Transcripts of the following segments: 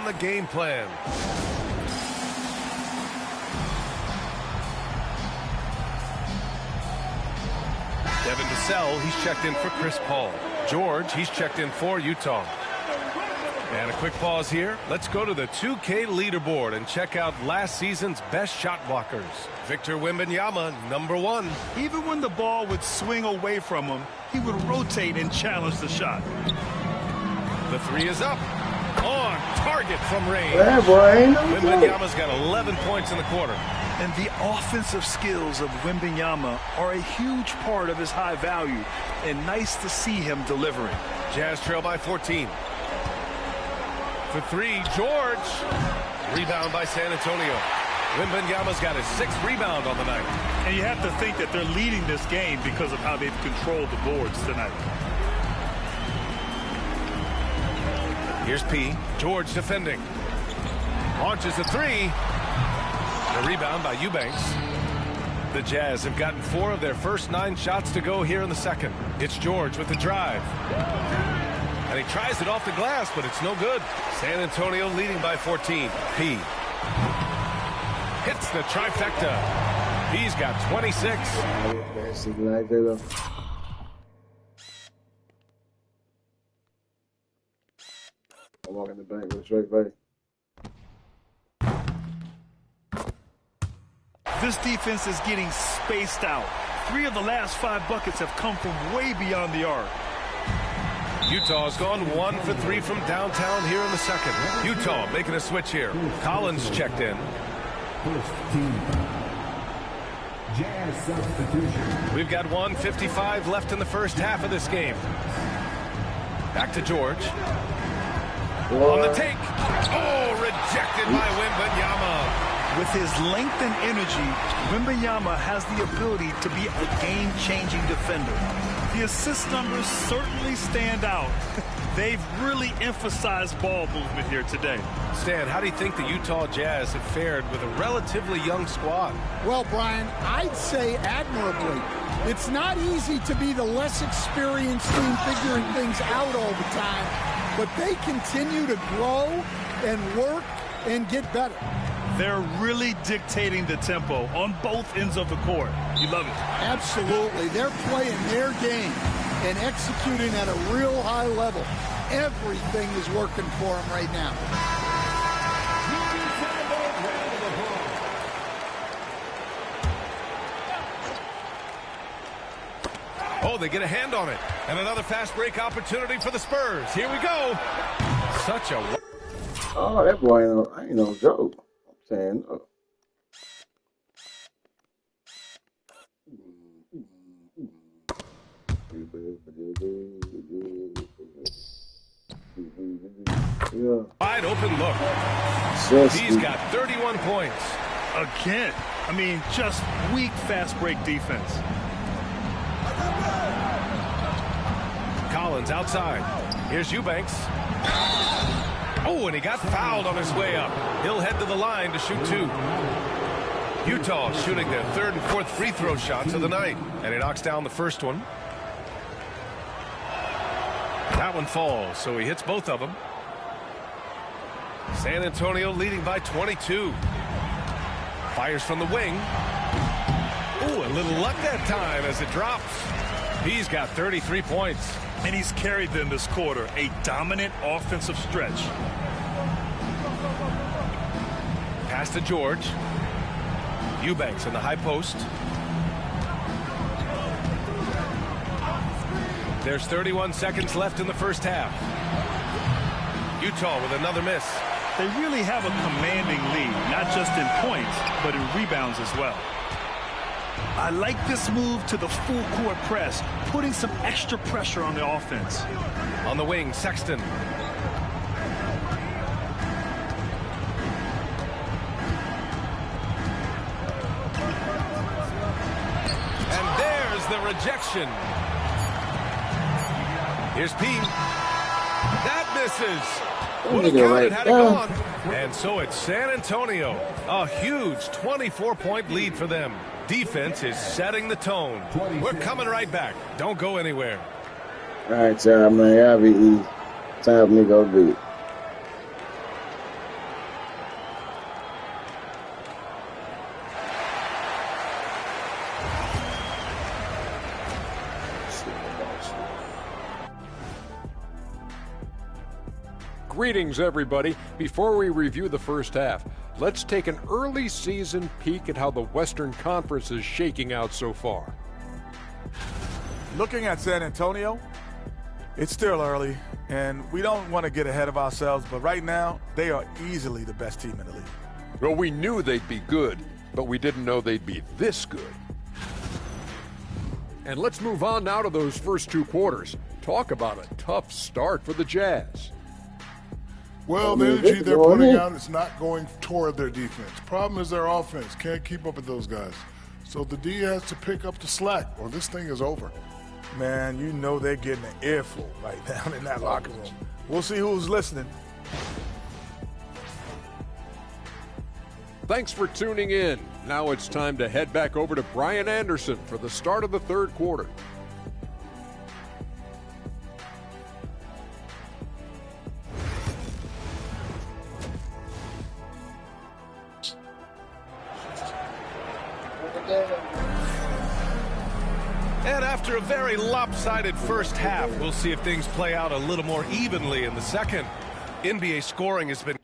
the game plan. Devin Vassell, he's checked in for Chris Paul. George, he's checked in for Utah. And a quick pause here. Let's go to the 2K leaderboard and check out last season's best shot blockers. Victor Wembanyama, #1. Even when the ball would swing away from him, he would rotate and challenge the shot. The three is up. On target from range. Yeah, boy, Wembanyama's got 11 points in the quarter. And the offensive skills of Wembanyama are a huge part of his high value. And nice to see him delivering. Jazz trail by 14. For three, George. Rebound by San Antonio. Wembanyama's got his 6th rebound on the night. And you have to think that they're leading this game because of how they've controlled the boards tonight. Here's P. George defending. Launches a three. The rebound by Eubanks. The Jazz have gotten 4 of their first 9 shots to go here in the second. It's George with the drive. And he tries it off the glass, but it's no good. San Antonio leading by 14. P. Hits the trifecta. He's got 26. I'm walking the bank with a straight face. This defense is getting spaced out. 3 of the last 5 buckets have come from way beyond the arc. Utah's gone 1 for 3 from downtown here in the second. Utah making a switch here. Collins checked in. Jazz substitution. We've got 1:55 left in the first half of this game. Back to George. On the take. Oh, rejected by Wembanyama. With his length and energy, Wembanyama has the ability to be a game-changing defender. The assist numbers certainly stand out. They've really emphasized ball movement here today. Stan, how do you think the Utah Jazz have fared with a relatively young squad? Well, Brian, I'd say admirably. It's not easy to be the less experienced team figuring things out all the time, but they continue to grow and work and get better. They're really dictating the tempo on both ends of the court. You love it. Absolutely. They're playing their game and executing at a real high level. Everything is working for them right now. Oh, they get a hand on it. And another fast break opportunity for the Spurs. Here we go. Such a... Oh, that boy ain't no joke. I'm saying, yeah. Wide open look. He's got 31 points. Again, I mean, just weak fast break defense. Collins outside. Here's Eubanks. Oh, and he got fouled on his way up. He'll head to the line to shoot 2. Utah shooting their 3rd and 4th free throw shots of the night. And he knocks down the first one. That one falls, so he hits both of them. San Antonio leading by 22. Fires from the wing. Oh, a little luck that time as it drops. He's got 33 points. And he's carried them this quarter. A dominant offensive stretch. Pass to George. Eubanks in the high post. There's 31 seconds left in the first half. Utah with another miss. They really have a commanding lead, not just in points, but in rebounds as well. I like this move to the full court press, putting some extra pressure on the offense. On the wing, Sexton. And there's the rejection. Here's P. That misses. Would have counted had it gone. And so it's San Antonio. A huge 24-point lead for them. Defense is setting the tone. We're coming right back. Don't go anywhere. All right, y'all, man. Y'all be easy. Time for me to go do it. Greetings, everybody. Before we review the first half, let's take an early season peek at how the Western Conference is shaking out so far. Looking at San Antonio, it's still early, and we don't want to get ahead of ourselves, but right now, they are easily the best team in the league. Well, we knew they'd be good, but we didn't know they'd be this good. And let's move on now to those first two quarters. Talk about a tough start for the Jazz. Well, the energy they're putting out is not going toward their defense. Problem is their offense. Can't keep up with those guys. So the D has to pick up the slack, or this thing is over. Man, you know they're getting an earful right now in that locker room. We'll see who's listening. Thanks for tuning in. Now it's time to head back over to Brian Anderson for the start of the third quarter. And after a very lopsided first half, we'll see if things play out a little more evenly in the second. NBA scoring has been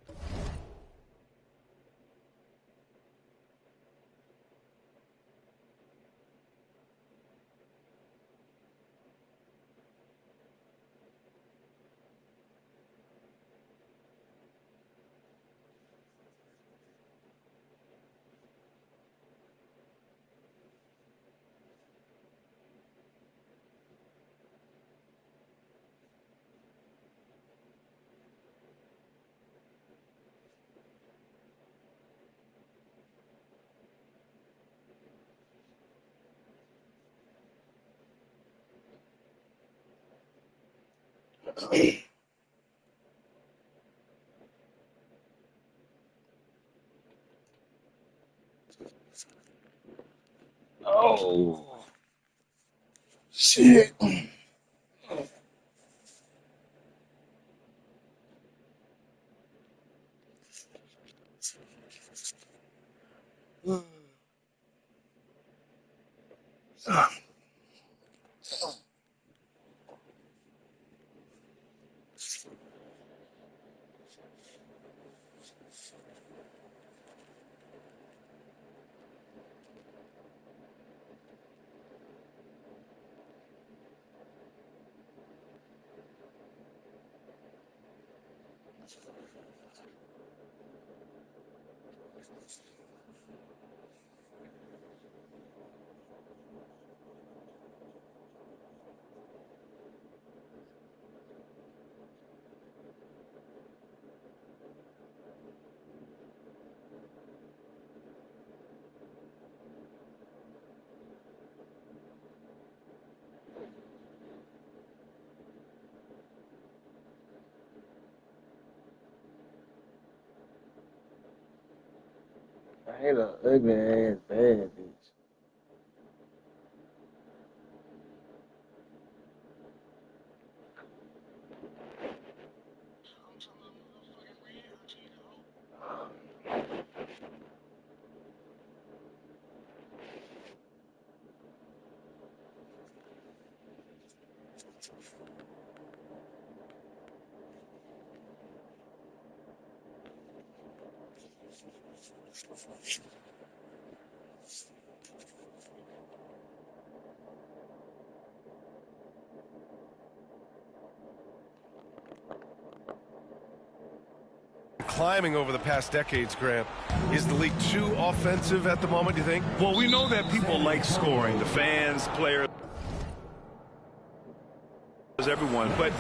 Oh, shit. I hate an ugly ass bad bitch. climbing over the past decades, Grant. Is the league too offensive at the moment, do you think? Well, we know that people like scoring, the fans, players, everyone, but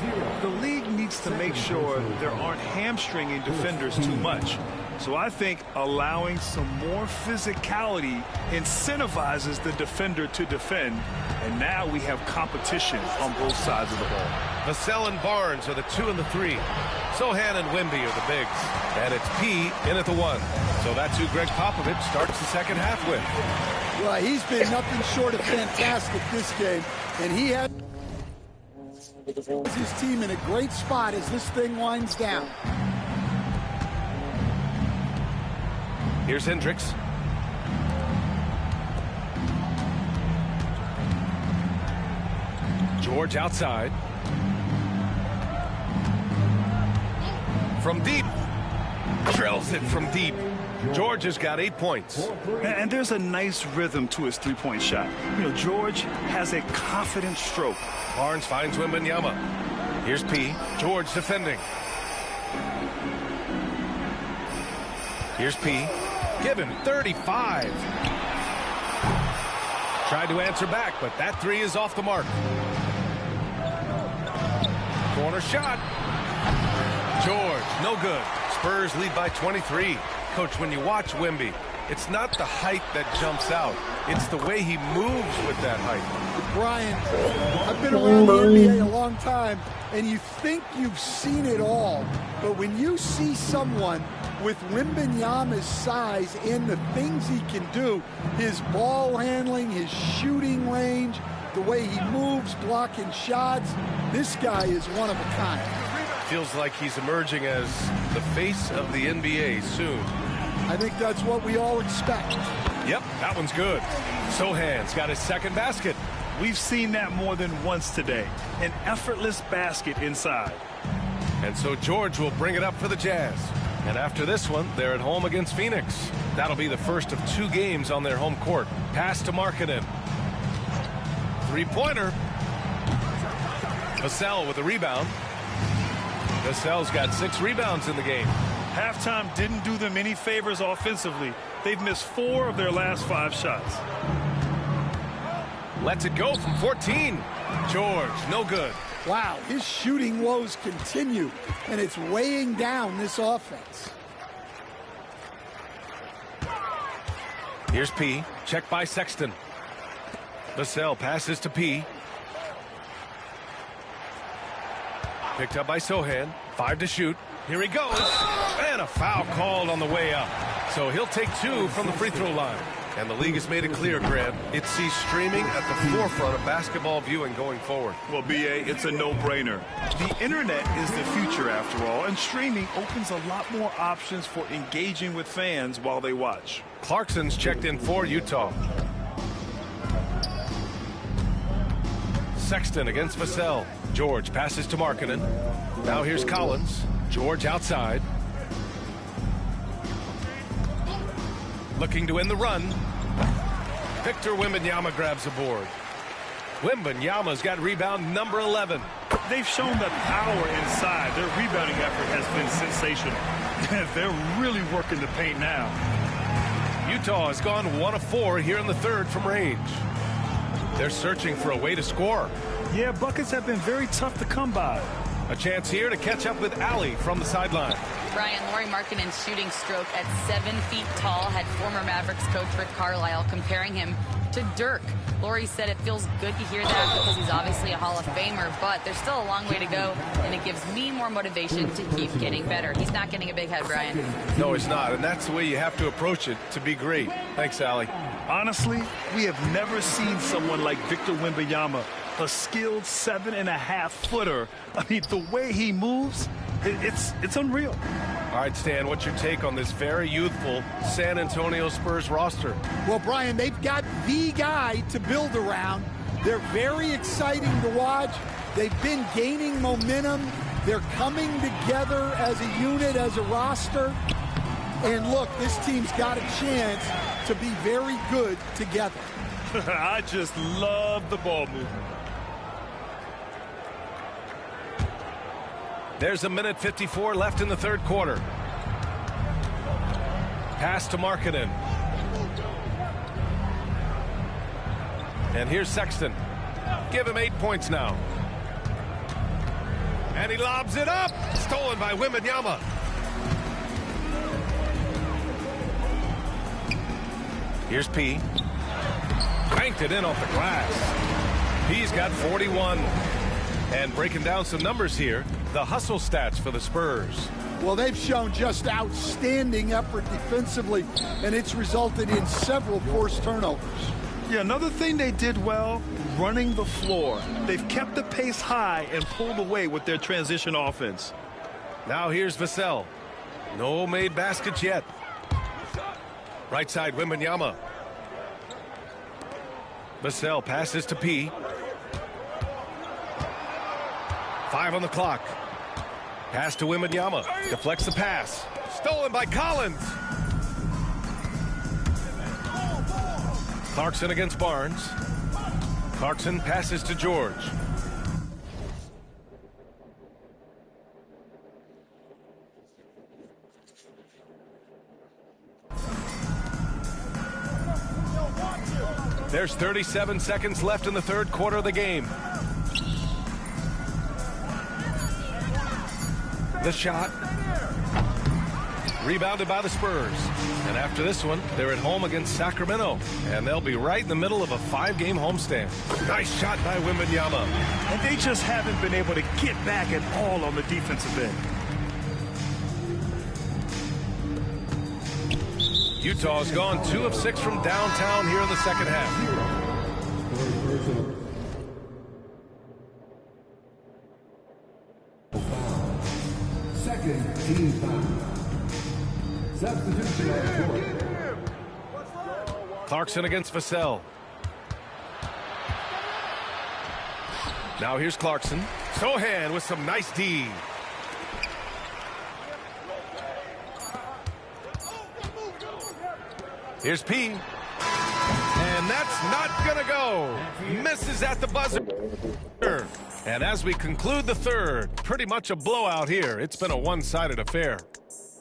the league needs to make sure there aren't hamstringing defenders too much. So I think allowing some more physicality incentivizes the defender to defend, and now we have competition on both sides of the ball. Vassell and Barnes are the 2 and the 3. Sohan and Wimby are the bigs. And it's P in at the 1. So that's who Greg Popovich starts the second half with. Well, he's been nothing short of fantastic this game, and he has his team in a great spot as this thing winds down. Here's Hendricks. George outside. From deep. Drills it from deep. George has got 8 points. And there's a nice rhythm to his three-point shot. You know, George has a confident stroke. Barnes finds Wembanyama. Here's P. George defending. Here's P. Given 35. Tried to answer back, but that three is off the mark. Corner shot. George, no good. Spurs lead by 23. Coach, when you watch Wemby, it's not the height that jumps out. It's the way he moves with that height. Brian, I've been around the NBA a long time, and you think you've seen it all. But when you see someone with Wembanyama's size and the things he can do, his ball handling, his shooting range, the way he moves, blocking shots, this guy is one of a kind. Feels like he's emerging as the face of the NBA soon. I think that's what we all expect. Yep, that one's good. Sohan's got his second basket. We've seen that more than once today. An effortless basket inside. And so George will bring it up for the Jazz. And after this one, they're at home against Phoenix. That'll be the first of 2 games on their home court. Pass to Markkanen. Three-pointer. Vassell with a rebound. Vassell's got 6 rebounds in the game. Halftime didn't do them any favors offensively. They've missed 4 of their last 5 shots. Lets it go from 14. George, no good. Wow, his shooting woes continue, and it's weighing down this offense. Here's P. Checked by Sexton. Vassell passes to P. Picked up by Sohan. 5 to shoot. Here he goes. And a foul called on the way up. So he'll take 2 from the free throw line. And the league has made it clear, Grant, it sees streaming at the forefront of basketball viewing going forward. Well, B.A., it's a no-brainer. The internet is the future, after all, and streaming opens a lot more options for engaging with fans while they watch. Clarkson's checked in for Utah. Sexton against Vassell. George passes to Markkanen. Now here's Collins. George outside. Looking to win the run. Victor Wembanyama grabs the board. Wembanyama's got rebound number 11. They've shown that power inside. Their rebounding effort has been sensational. They're really working the paint now. Utah has gone 1 of 4 here in the third from range. They're searching for a way to score. Yeah, buckets have been very tough to come by. A chance here to catch up with Allie from the sideline. Brian, Lauri Markkanen's shooting stroke at 7 feet tall had former Mavericks coach Rick Carlisle comparing him to Dirk. Lauri said it feels good to hear that because he's obviously a Hall of Famer, but there's still a long way to go, and it gives me more motivation to keep getting better. He's not getting a big head, Brian. No, he's not, and that's the way you have to approach it to be great. Thanks, Allie. Honestly, we have never seen someone like Victor Wembanyama, a skilled 7.5-footer. I mean, the way he moves, it's unreal. All right, Stan, what's your take on this very youthful San Antonio Spurs roster? Well, Brian, they've got the guy to build around. They're very exciting to watch. They've been gaining momentum. They're coming together as a unit, as a roster. And look, this team's got a chance to be very good together. I just love the ball movement. There's 1:54 left in the third quarter. Pass to Markkanen. And here's Sexton. Give him 8 points now. And he lobs it up. Stolen by Wembanyama. Here's P. Banked it in off the glass. P's got 41. And breaking down some numbers here, the hustle stats for the Spurs. Well, they've shown just outstanding effort defensively, and it's resulted in several forced turnovers. Yeah, another thing they did well, running the floor. They've kept the pace high and pulled away with their transition offense. Now here's Vassell. No made baskets yet. Right side, Wembanyama. Vassell passes to P. 5 on the clock. Pass to Wembanyama. Deflects the pass. Stolen by Collins. Clarkson against Barnes. Clarkson passes to George. There's 37 seconds left in the third quarter of the game. The shot. Rebounded by the Spurs. And after this one, they're at home against Sacramento. And they'll be right in the middle of a 5-game homestand. Nice shot by Wembanyama. And they just haven't been able to get back at all on the defensive end. Utah's gone 2 of 6 from downtown here in the second half. Second team foul. Substitution on court. Clarkson against Vassell. Now here's Clarkson. Sohan with some nice D. Here's P. And that's not gonna go. Misses at the buzzer. And as we conclude the third, pretty much a blowout here. It's been a one-sided affair.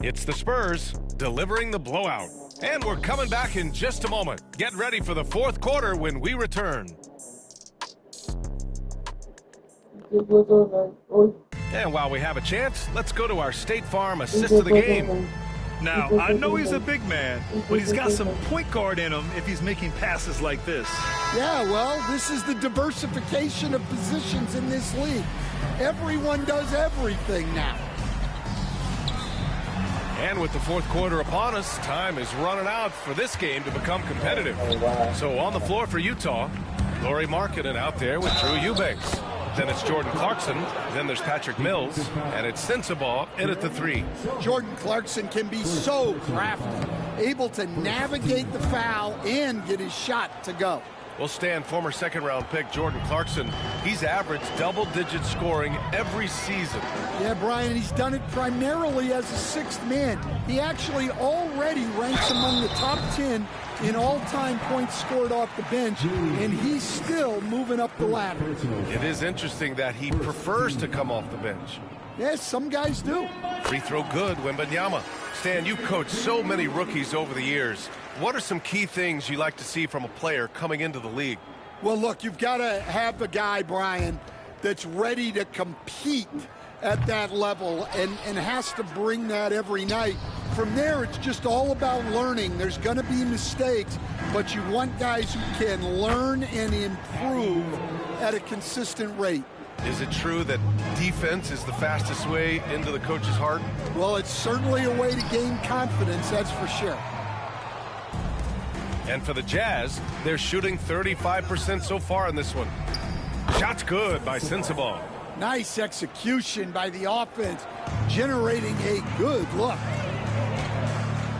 It's the Spurs delivering the blowout. And we're coming back in just a moment. Get ready for the fourth quarter when we return. And while we have a chance, let's go to our State Farm assist of the game. Now, I know he's a big man, but he's got some point guard in him if he's making passes like this. Yeah, well, this is the diversification of positions in this league. Everyone does everything now. And with the fourth quarter upon us, time is running out for this game to become competitive. So on the floor for Utah, Lauri Markkanen out there with Drew Eubanks. Then it's Jordan Clarkson. Then there's Patrick Mills. And it's Sensabaugh in at the 3. Jordan Clarkson can be so crafty, able to navigate the foul and get his shot to go. We'll stand former second-round pick Jordan Clarkson. He's averaged double-digit scoring every season. Yeah, Brian, he's done it primarily as a sixth man. He actually already ranks among the top 10 in all-time points scored off the bench, and he's still moving up the ladder. It is interesting that he prefers to come off the bench. Yes, some guys do. Free throw good, Wembanyama. Stan, you've coached so many rookies over the years. What are some key things you like to see from a player coming into the league? Well, look, you've got to have a guy, Brian, that's ready to compete at that level and has to bring that every night. From there, it's just all about learning. There's going to be mistakes, but you want guys who can learn and improve at a consistent rate. Is it true that defense is the fastest way into the coach's heart? Well, it's certainly a way to gain confidence, that's for sure. And for the Jazz, they're shooting 35% so far in this one. Shot's good by Sensabaugh. Nice execution by the offense, generating a good look.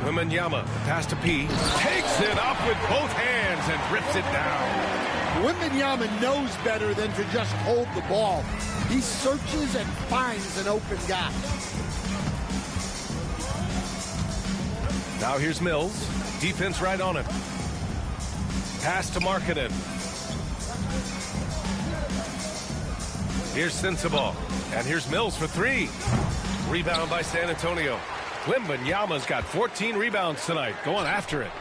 Wembanyama, pass to P, takes it up with both hands and rips it down. Wembanyama knows better than to just hold the ball. He searches and finds an open guy. Now here's Mills. Defense right on him. Pass to Markkanen. Here's Sensabaugh. And here's Mills for 3. Rebound by San Antonio. Wembanyama's got 14 rebounds tonight. Going after it.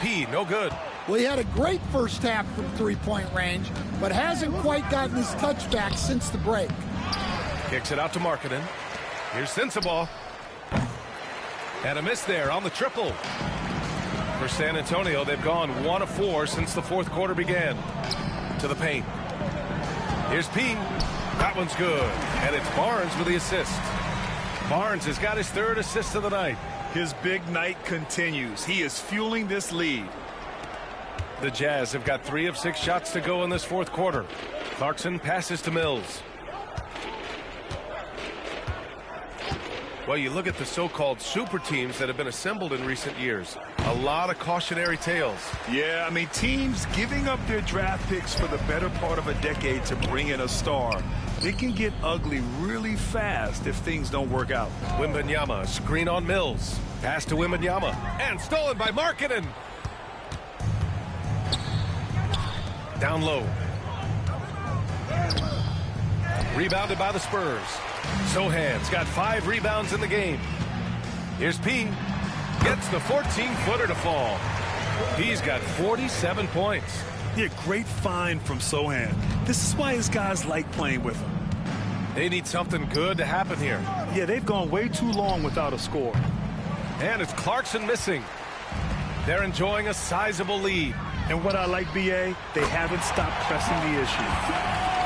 P, no good. Well, he had a great first half from three-point range, but hasn't quite gotten his touchback since the break. Kicks it out to Markkanen. Here's Sensabaugh. And a miss there on the triple. For San Antonio, they've gone 1 of 4 since the fourth quarter began. To the paint. Here's P. That one's good. And it's Barnes with the assist. Barnes has got his 3rd assist of the night. His big night continues. He is fueling this lead. The Jazz have got 3 of 6 shots to go in this fourth quarter. Clarkson passes to Mills. Well, you look at the so-called super teams that have been assembled in recent years. A lot of cautionary tales. Yeah, I mean, teams giving up their draft picks for the better part of a decade to bring in a star. It can get ugly really fast if things don't work out. Wembanyama, screen on Mills. Pass to Wembanyama, and stolen by Markkanen. Down low. Rebounded by the Spurs. Sohan's got 5 rebounds in the game. Here's P. Gets the 14-footer to fall. He's got 47 points. Yeah, great find from Sohan. This is why his guys like playing with him. They need something good to happen here. Yeah, they've gone way too long without a score. And it's Clarkson missing. They're enjoying a sizable lead. And what I like, BA, they haven't stopped pressing the issue.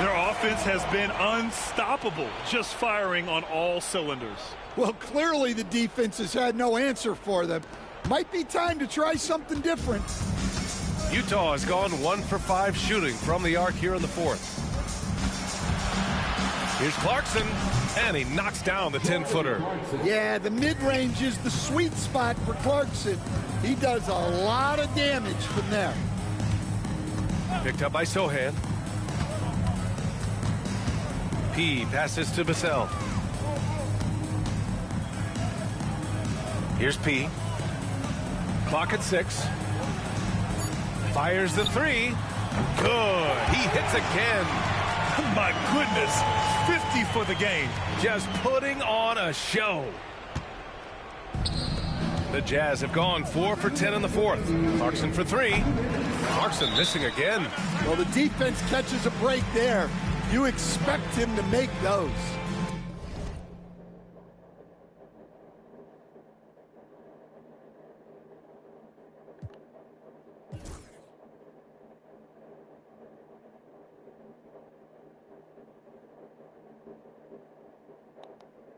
Their offense has been unstoppable, just firing on all cylinders. Well, clearly the defense has had no answer for them. Might be time to try something different. Utah has gone 1 for 5 shooting from the arc here in the 4th. Here's Clarkson, and he knocks down the 10-footer. Yeah, the mid-range is the sweet spot for Clarkson. He does a lot of damage from there. Picked up by Sohan. P passes to Vassell. Here's P. Clock at 6. Fires the 3. Good. He hits again. My goodness. 50 for the game. Just putting on a show. The Jazz have gone 4 for 10 in the 4th. Clarkson for 3. Clarkson missing again. Well, the defense catches a break there. You expect him to make those.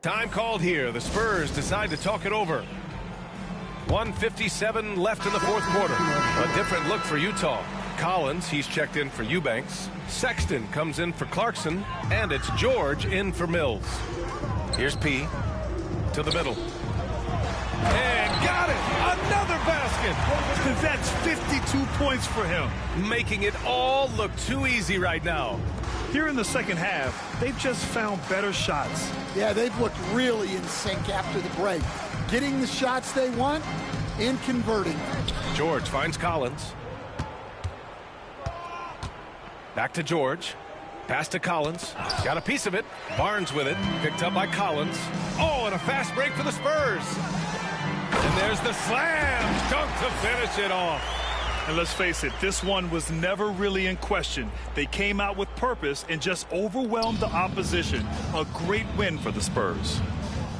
Time called here. The Spurs decide to talk it over. 1:57 left in the 4th quarter. A different look for Utah. Collins, he's checked in for Eubanks. Sexton comes in for Clarkson. And it's George in for Mills. Here's P. To the middle. And got it! Another basket! That's 52 points for him. Making it all look too easy right now. Here in the second half, they've just found better shots. Yeah, they've looked really in sync after the break. Getting the shots they want and converting. George finds Collins. Back to George. Pass to Collins. Got a piece of it. Barnes with it. Picked up by Collins. Oh, and a fast break for the Spurs. And there's the slam. Dunk to finish it off. And let's face it, this one was never really in question. They came out with purpose and just overwhelmed the opposition. A great win for the Spurs.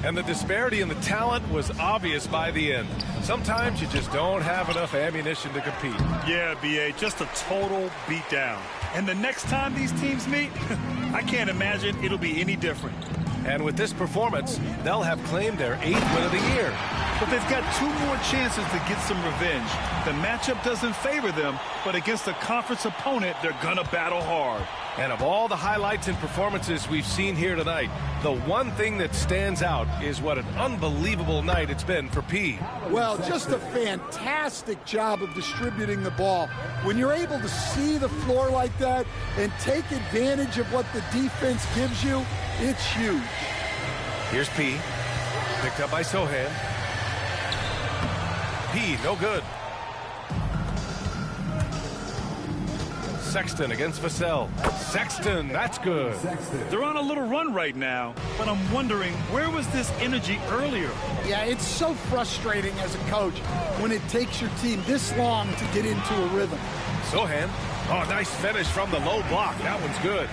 And the disparity in the talent was obvious by the end. Sometimes you just don't have enough ammunition to compete. Yeah, BA, just a total beatdown. And the next time these teams meet, I can't imagine it'll be any different. And with this performance, they'll have claimed their 8th win of the year. But they've got 2 more chances to get some revenge. The matchup doesn't favor them, but against a conference opponent, they're gonna battle hard. And of all the highlights and performances we've seen here tonight, the one thing that stands out is what an unbelievable night it's been for P. Well, just a fantastic job of distributing the ball. When you're able to see the floor like that and take advantage of what the defense gives you, it's huge. Here's P. Picked up by Sohan. P, no good. Sexton against Vassell. Sexton, that's good. They're on a little run right now, but I'm wondering, where was this energy earlier? Yeah, it's so frustrating as a coach when it takes your team this long to get into a rhythm. Sohan. Oh, nice finish from the low block. That one's good.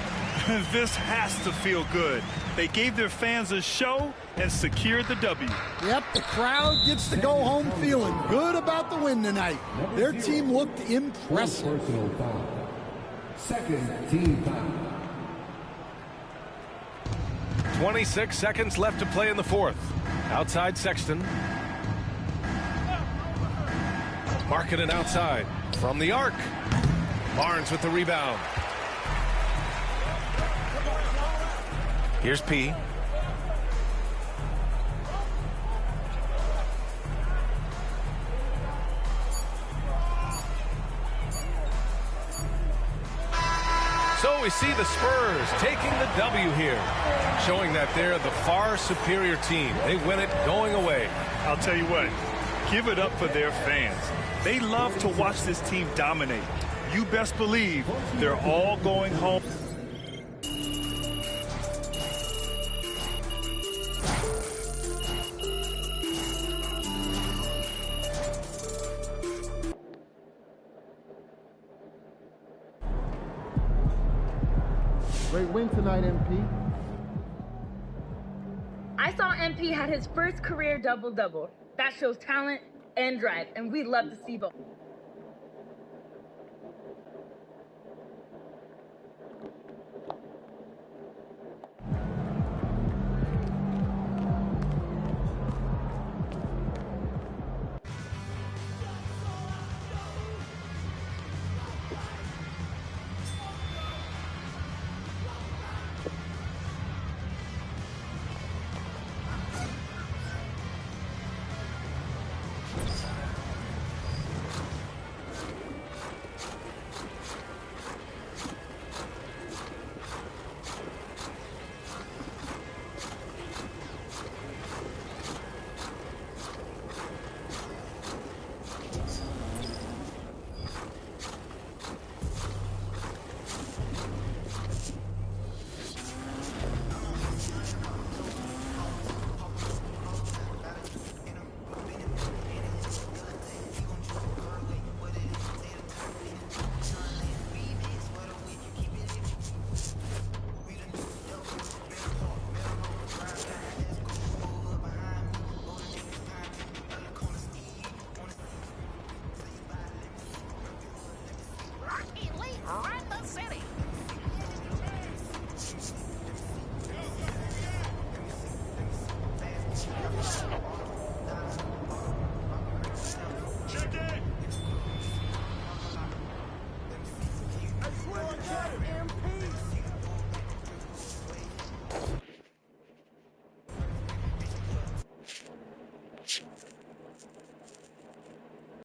This has to feel good. They gave their fans a show and secured the W. Yep, the crowd gets to go home feeling good about the win tonight. Their team looked impressive. Second team foul. 26 seconds left to play in the 4th. Outside Sexton. Markkanen outside. From the arc. Barnes with the rebound. Here's P. we see the Spurs taking the W here, showing that they're the far superior team. They win it going away. I'll tell you what, give it up for their fans. They love to watch this team dominate. You best believe they're all going home. Great win tonight, MP. I saw MP had his first career double-double. That shows talent and drive, and we love to see both.